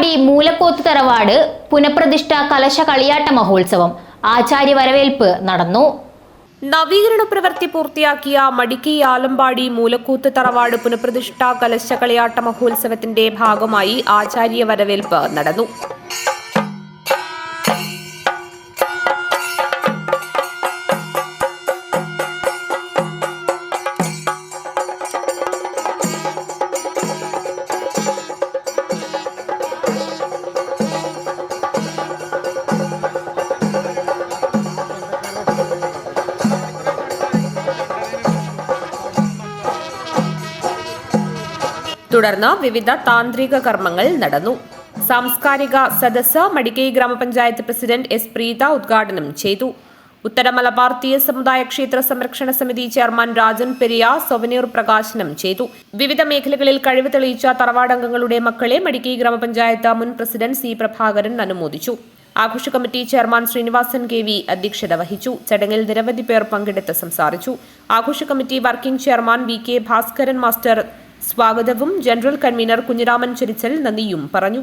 ആലമ്പാടി മൂലക്കോത്ത് തറവാട് പുനഃപ്രതിഷ്ഠ കലശ കളിയാട്ട മഹോത്സവം ആചാര്യ വരവേൽപ്പ് നടന്നു. നവീകരണ പ്രവൃത്തി പൂർത്തിയാക്കിയ മടിക്കൈ ആലമ്പാടി മൂലക്കൂത്ത് തറവാട് പുനഃപ്രതിഷ്ഠ കലശ കളിയാട്ട മഹോത്സവത്തിന്റെ ഭാഗമായി ആചാര്യ വരവേൽപ്പ് നടന്നു. തുടർന്ന് വിവിധ താന്ത്രിക കർമ്മങ്ങൾ നടന്നു. സാംസ്കാരിക സദസ്സ് മടിക്കൈ ഗ്രാമപഞ്ചായത്ത് പ്രസിഡന്റ് എസ് പ്രീത ഉദ്ഘാടനം ചെയ്തു. ഉത്തര മലബാർ തീയ സമുദായ ക്ഷേത്ര സംരക്ഷണ സമിതി ചെയർമാൻ രാജൻ പെരിയ സൊവനീർ പ്രകാശനം ചെയ്തു. വിവിധ മേഖലകളിൽ കഴിവ് തെളിയിച്ച തറവാടംഗങ്ങളുടെ മക്കളെ മടിക്കൈ ഗ്രാമപഞ്ചായത്ത് മുൻ പ്രസിഡന്റ് സി പ്രഭാകരൻ അനുമോദിച്ചു. ആഘോഷ committee chairman Srinivasan K V അധ്യക്ഷത വഹിച്ചു. ചടങ്ങിൽ നിരവധി പേർ പങ്കെടുത്ത് സംസാരിച്ചു. ആഘോഷ കമ്മിറ്റി working chairman V K Bhaskaran master സ്വാഗതവും ജനറൽ കൺവീനർ കുഞ്ഞിരാമൻ ചെരിച്ചൽ നന്ദിയും പറഞ്ഞു.